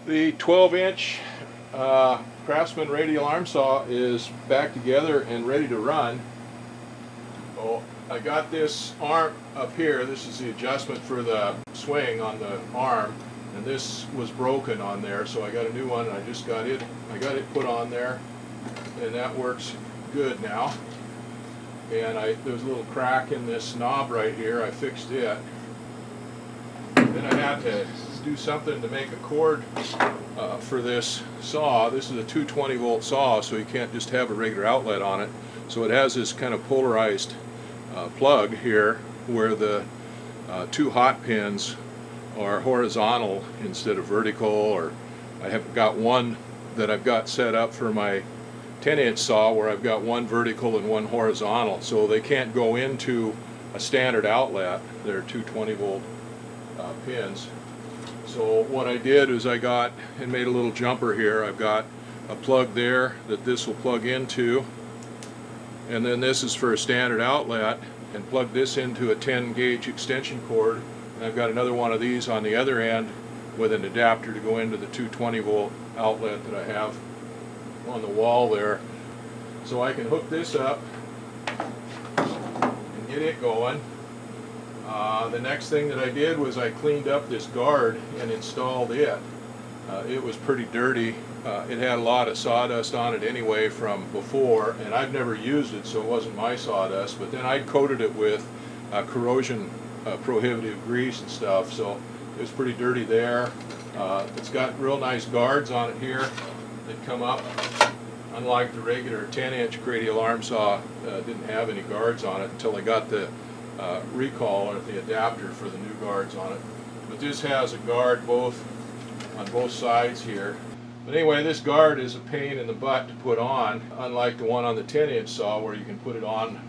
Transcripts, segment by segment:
The 12-inch Craftsman radial arm saw is back together and ready to run. Oh, I got this arm up here. This is the adjustment for the swing on the arm, and this was broken on there, so I got a new one, and I just got it. I got it put on there, and that works good now. And there was a little crack in this knob right here. I fixed it. Then I had to do something to make a cord for this saw. This is a 220 volt saw, so you can't just have a regular outlet on it. So it has this kind of polarized plug here where the two hot pins are horizontal instead of vertical, or I have got one that I've got set up for my 10-inch saw where I've got one vertical and one horizontal, so they can't go into a standard outlet. They're 220 volt pins. So what I did is I got and made a little jumper here. I've got a plug there that this will plug into, and then this is for a standard outlet, and plug this into a 10 gauge extension cord, and I've got another one of these on the other end with an adapter to go into the 220 volt outlet that I have on the wall there. So I can hook this up and get it going. The next thing that I did was I cleaned up this guard and installed it. It was pretty dirty. It had a lot of sawdust on it anyway from before, and I've never used it, so it wasn't my sawdust, but then I coated it with corrosion prohibitive grease and stuff, so it was pretty dirty there. It's got real nice guards on it here that come up. Unlike the regular 10-inch radial arm saw, didn't have any guards on it until I got the recall, or the adapter for the new guards on it. But this has a guard on both sides here. But anyway, this guard is a pain in the butt to put on. Unlike the one on the 10-inch saw where you can put it on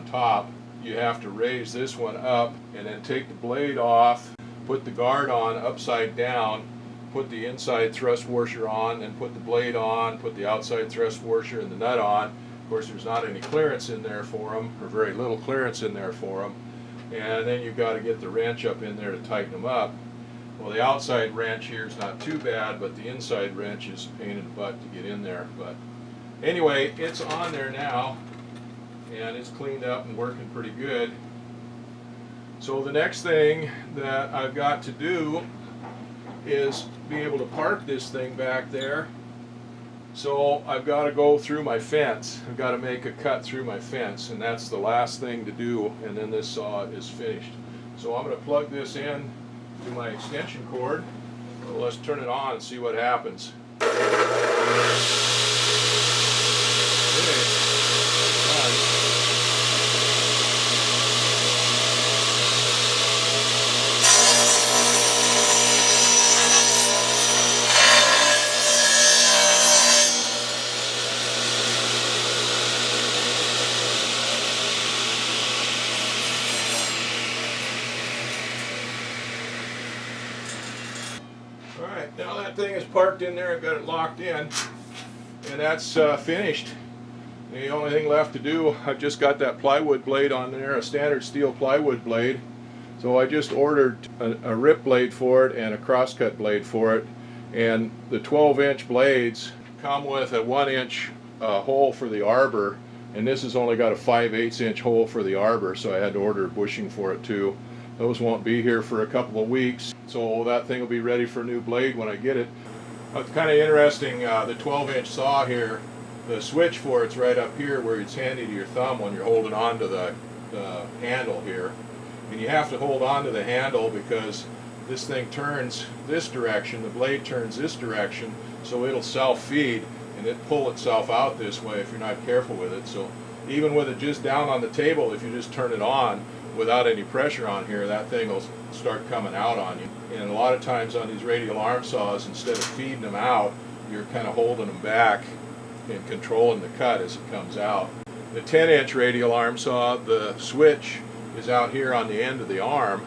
top, you have to raise this one up and then take the blade off, put the guard on upside down, put the inside thrust washer on, and put the blade on, put the outside thrust washer and the nut on. Of course, there's not any clearance in there for them, or very little clearance in there for them. And then you've got to get the wrench up in there to tighten them up. Well, the outside wrench here is not too bad, but the inside wrench is a pain in the butt to get in there. But anyway, it's on there now, and it's cleaned up and working pretty good. So the next thing that I've got to do is be able to park this thing back there. So I've got to go through my fence. I've got to make a cut through my fence, and that's the last thing to do, and then this saw is finished. So I'm going to plug this in to my extension cord. So let's turn it on and see what happens. Alright, now that thing is parked in there, I've got it locked in, and that's finished. The only thing left to do, I've just got that plywood blade on there, a standard steel plywood blade. So I just ordered a rip blade for it and a crosscut blade for it, and the 12-inch blades come with a 1-inch hole for the arbor, and this has only got a 5/8 inch hole for the arbor, so I had to order a bushing for it too. Those won't be here for a couple of weeks, so that thing will be ready for a new blade when I get it. It's kind of interesting, the 12-inch saw here, the switch for it's right up here where it's handy to your thumb when you're holding on to the handle here. And you have to hold on to the handle because this thing turns this direction, the blade turns this direction, so it'll self-feed and it pull itself out this way if you're not careful with it. So even with it just down on the table, if you just turn it on without any pressure on here, that thing will start coming out on you. And a lot of times on these radial arm saws, instead of feeding them out, you're kind of holding them back and controlling the cut as it comes out. The 10-inch radial arm saw, the switch is out here on the end of the arm,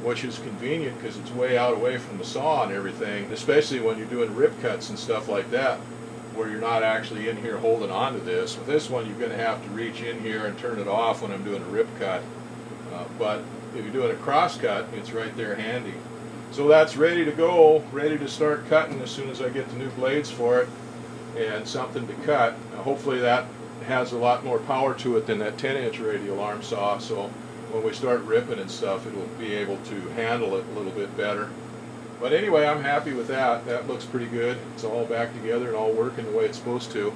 which is convenient because it's way out away from the saw and everything, especially when you're doing rip cuts and stuff like that, where you're not actually in here holding on to this. With this one, you're going to have to reach in here and turn it off when I'm doing a rip cut. But if you're doing a cross cut, it's right there handy. So that's ready to go, ready to start cutting as soon as I get the new blades for it and something to cut. Now, hopefully that has a lot more power to it than that 10-inch radial arm saw, so when we start ripping and stuff, it'll be able to handle it a little bit better. But anyway, I'm happy with that. That looks pretty good. It's all back together and all working the way it's supposed to.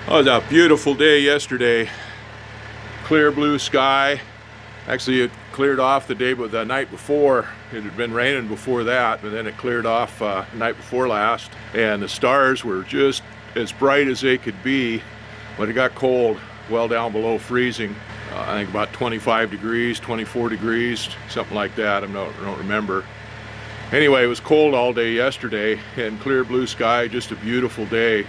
Oh, it was a beautiful day yesterday. Clear blue sky. Actually, it cleared off the night before. It had been raining before that, but then it cleared off the night before last. And the stars were just as bright as they could be, but it got cold, well down below freezing. I think about 25 degrees, 24 degrees, something like that. I don't remember. Anyway, it was cold all day yesterday, and clear blue sky, just a beautiful day.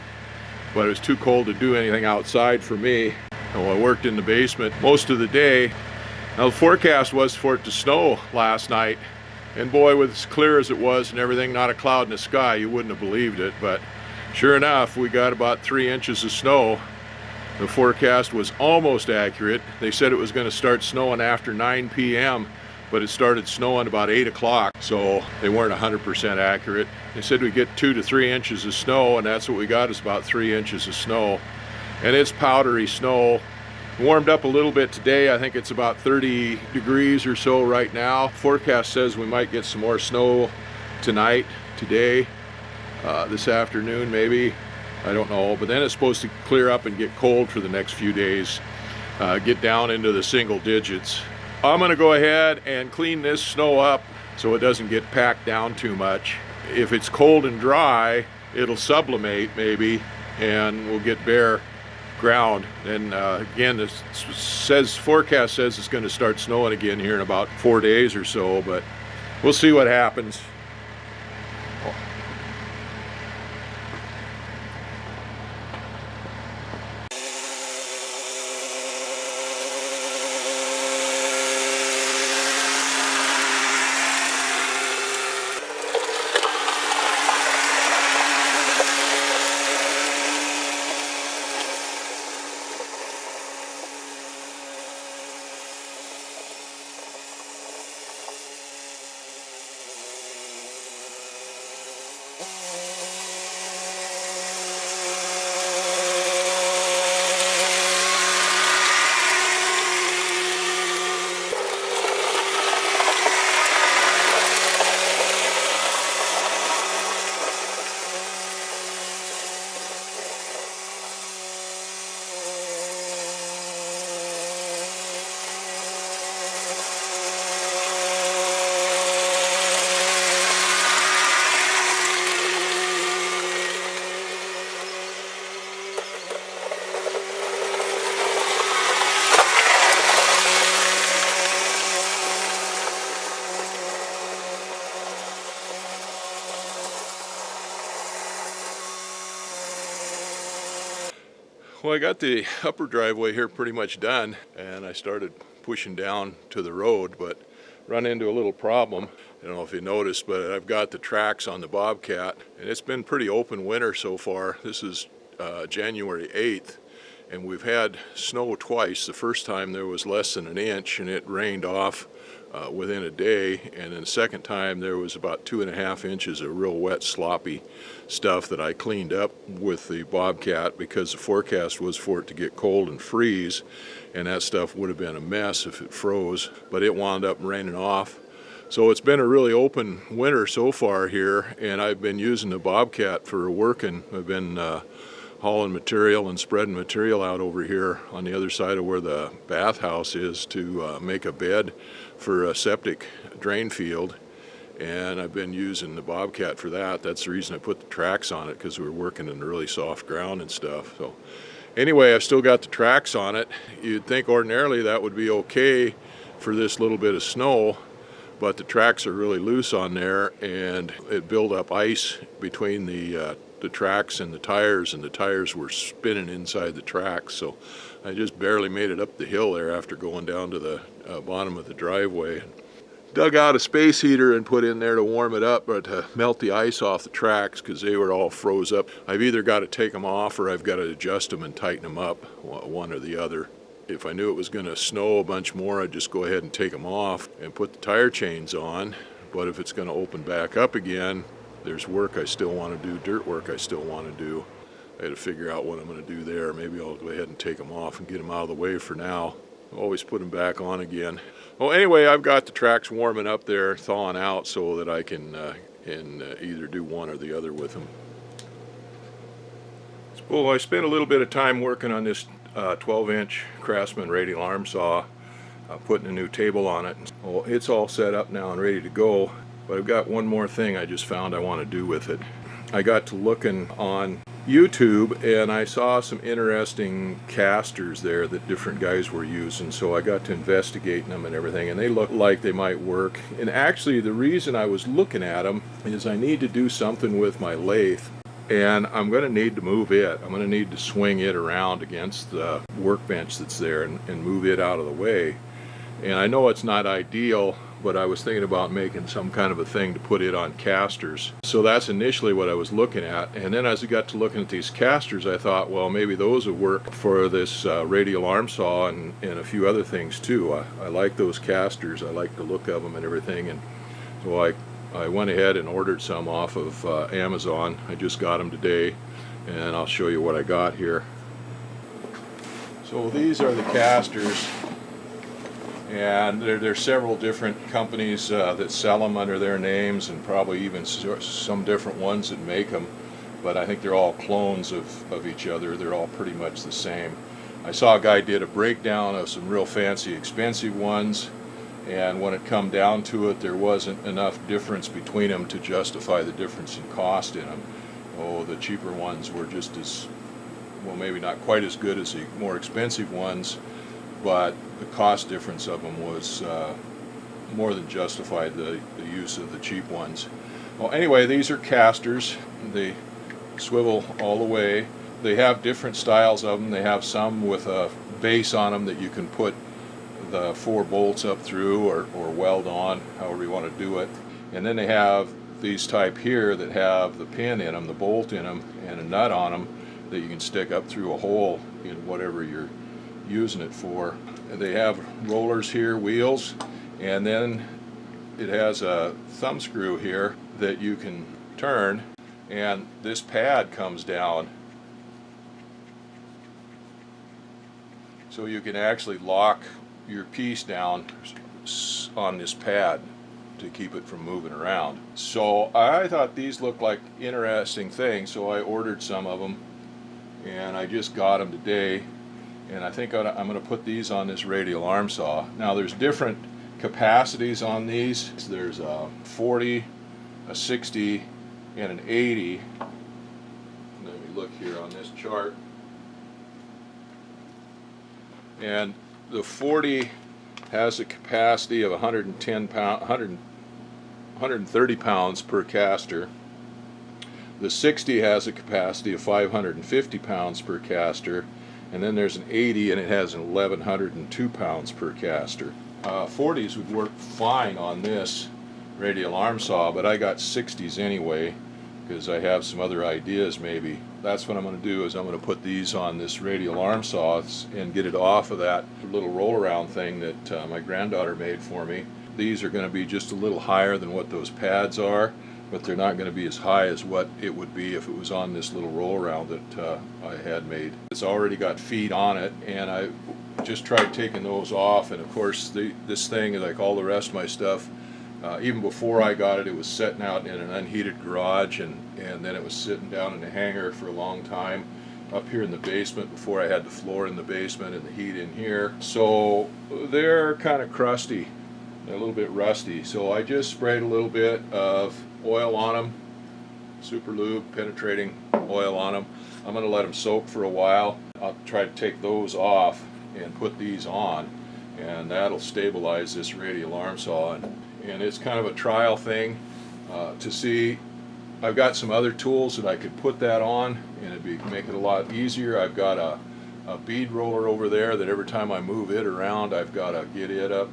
But it was too cold to do anything outside for me. So I worked in the basement most of the day. Now the forecast was for it to snow last night, and boy, with as clear as it was and everything, not a cloud in the sky, you wouldn't have believed it. But sure enough, we got about 3 inches of snow. The forecast was almost accurate. They said it was going to start snowing after 9 p.m., but it started snowing about 8 o'clock, so they weren't 100% accurate. They said we'd get 2 to 3 inches of snow, and that's what we got, is about 3 inches of snow. And it's powdery snow. Warmed up a little bit today. I think it's about 30 degrees or so right now. Forecast says we might get some more snow tonight, today, this afternoon maybe. I don't know, but then it's supposed to clear up and get cold for the next few days, get down into the single digits. I'm gonna go ahead and clean this snow up so it doesn't get packed down too much. If it's cold and dry, it'll sublimate maybe, and we'll get bare ground. And again, this forecast says it's going to start snowing again here in about 4 days or so, but we'll see what happens. Well, I got the upper driveway here pretty much done, and I started pushing down to the road, but run into a little problem. I don't know if you noticed, but I've got the tracks on the Bobcat, and it's been pretty open winter so far. This is January 8th, and we've had snow twice. The first time there was less than an inch, and it rained off within a day, and then the second time there was about 2.5 inches of real wet, sloppy stuff that I cleaned up with the Bobcat, because the forecast was for it to get cold and freeze, and that stuff would have been a mess if it froze, but it wound up raining off. So it's been a really open winter so far here, and I've been using the Bobcat for working. I've been hauling material and spreading material out over here on the other side of where the bathhouse is to make a bed for a septic drain field, and I've been using the Bobcat for that. That's the reason I put the tracks on it, because we were working in really soft ground and stuff. So anyway, I've still got the tracks on it. You'd think ordinarily that would be okay for this little bit of snow, but the tracks are really loose on there, and it built up ice between the tracks and the tires were spinning inside the tracks. So I just barely made it up the hill there after going down to the bottom of the driveway. Dug out a space heater and put in there to warm it up, or to melt the ice off the tracks, because they were all froze up. I've either got to take them off or I've got to adjust them and tighten them up, one or the other. If I knew it was going to snow a bunch more, I'd just go ahead and take them off and put the tire chains on. But if it's going to open back up again, there's work I still want to do, dirt work I still want to do. I had to figure out what I'm going to do there. Maybe I'll go ahead and take them off and get them out of the way for now. Always put them back on again. Well, anyway, I've got the tracks warming up there, thawing out, so that I can either do one or the other with them. So I spent a little bit of time working on this 12-inch Craftsman radial arm saw, putting a new table on it. Well, it's all set up now and ready to go, but I've got one more thing I just found I want to do with it. I got to looking on YouTube and I saw some interesting casters there that different guys were using, so I got to investigating them and everything, and they look like they might work. And actually the reason I was looking at them is I need to do something with my lathe, and I'm going to need to move it. I'm going to need to swing it around against the workbench that's there and move it out of the way. And I know it's not ideal, but I was thinking about making some kind of a thing to put it on casters. So that's initially what I was looking at. And then as I got to looking at these casters, I thought, well, maybe those would work for this radial arm saw and a few other things too. I like those casters. I like the look of them and everything. And so I went ahead and ordered some off of Amazon. I just got them today, and I'll show you what I got here. So these are the casters, and there's several different companies that sell them under their names, and probably even some different ones that make them, but I think they're all clones of each other. They're all pretty much the same. I saw a guy did a breakdown of some real fancy expensive ones, and when it come down to it, there wasn't enough difference between them to justify the difference in cost in them. Oh, the cheaper ones were just as, well, maybe not quite as good as the more expensive ones, but the cost difference of them was more than justified the use of the cheap ones. Well, anyway, these are casters. They swivel all the way. They have different styles of them. They have some with a base on them that you can put the 4 bolts up through or weld on, however you want to do it. And then they have these type here that have the pin in them, the bolt in them, and a nut on them that you can stick up through a hole in whatever you're using it for. They have rollers here, wheels, and then it has a thumb screw here that you can turn, and this pad comes down so you can actually lock your piece down on this pad to keep it from moving around. So I thought these looked like interesting things, so I ordered some of them, and I just got them today, and I think I'm going to put these on this radial arm saw. Now there's different capacities on these. There's a 40, a 60, and an 80. Let me look here on this chart. And the 40 has a capacity of 130 pounds per caster. The 60 has a capacity of 550 pounds per caster, and then there's an 80 and it has 1,102 pounds per caster. 40s would work fine on this radial arm saw, but I got 60s anyway because I have some other ideas maybe. That's what I'm going to do, is I'm going to put these on this radial arm saw and get it off of that little roll around thing that my granddaughter made for me. These are going to be just a little higher than what those pads are, but they're not going to be as high as what it would be if it was on this little roll around that I had made. It's already got feet on it, and I just tried taking those off, and of course this thing, like all the rest of my stuff, even before I got it, it was sitting out in an unheated garage, and then it was sitting down in a hangar for a long time up here in the basement before I had the floor in the basement and the heat in here. So they're kind of crusty, a little bit rusty. So I just sprayed a little bit of oil on them, super lube, penetrating oil on them. I'm going to let them soak for a while. I'll try to take those off and put these on, and that'll stabilize this radial arm saw. And it's kind of a trial thing to see. I've got some other tools that I could put that on, and make it a lot easier. I've got a bead roller over there that every time I move it around, I've got to get it up,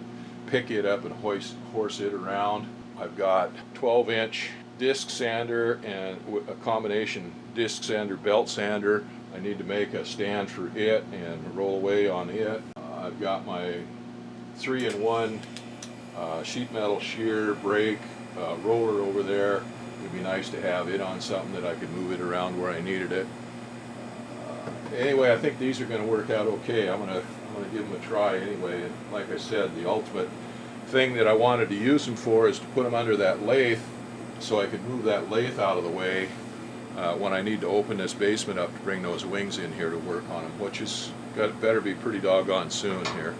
pick it up, and horse it around. I've got 12-inch disc sander and a combination disc sander belt sander. I need to make a stand for it and roll away on it. I've got my 3-in-1 sheet metal shear brake roller over there. It'd be nice to have it on something that I could move it around where I needed it. Anyway, I think these are going to work out okay. I'm gonna give them a try anyway. And like I said, the ultimate thing that I wanted to use them for is to put them under that lathe, so I could move that lathe out of the way when I need to open this basement up to bring those wings in here to work on them, which is better be pretty doggone soon here.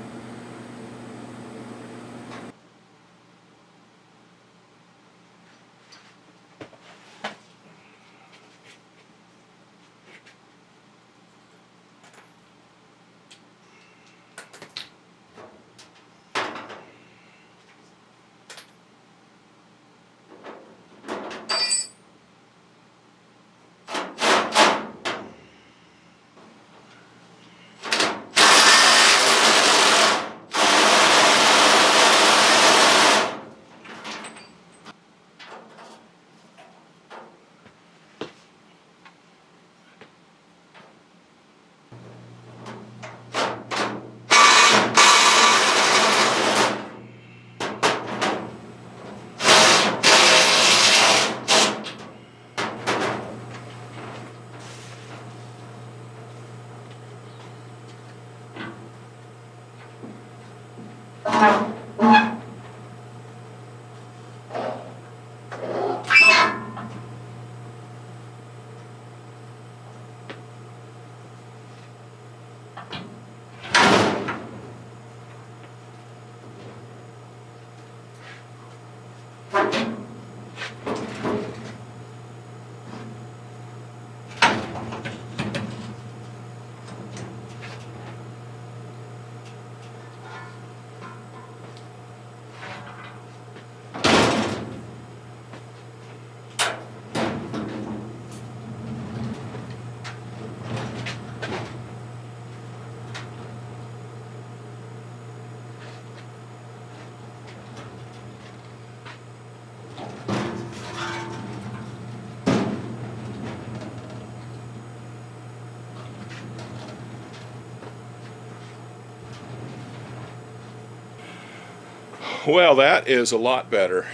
Well, that is a lot better.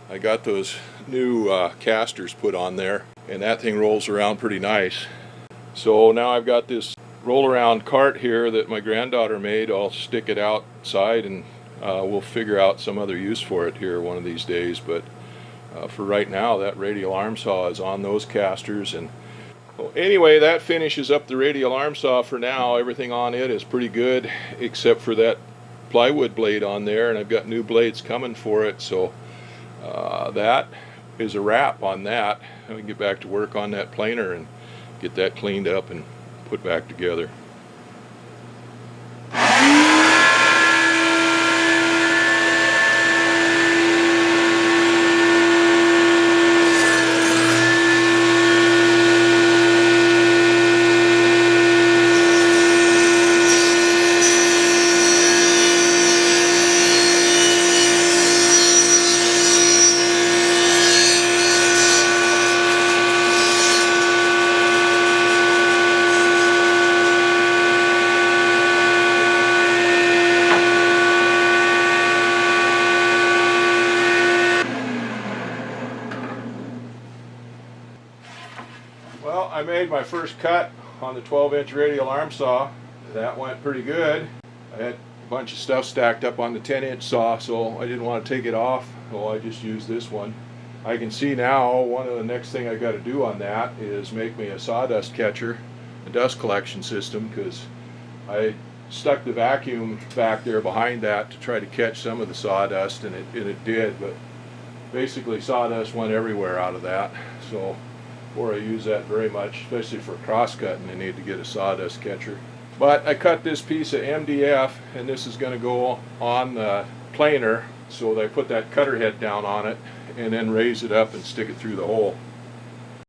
I got those new casters put on there, and that thing rolls around pretty nice. So now I've got this roll around cart here that my granddaughter made. I'll stick it outside, and we'll figure out some other use for it here one of these days. But for right now, that radial arm saw is on those casters. And well, anyway, that finishes up the radial arm saw for now. Everything on it is pretty good, except for that plywood blade on there, and I've got new blades coming for it. So that is a wrap on that. I can get back to work on that planer and get that cleaned up and put back together. Well, I made my first cut on the 12-inch radial arm saw. That went pretty good. I had a bunch of stuff stacked up on the 10-inch saw, so I didn't want to take it off, so I just used this one. I can see now one of the next thing I got to do on that is make me a sawdust catcher, a dust collection system, because I stuck the vacuum back there behind that to try to catch some of the sawdust, and it did, but basically sawdust went everywhere out of that. So before I use that very much, especially for cross-cutting, I need to get a sawdust catcher. But I cut this piece of MDF, and this is going to go on the planer, so that I put that cutter head down on it and then raise it up and stick it through the hole.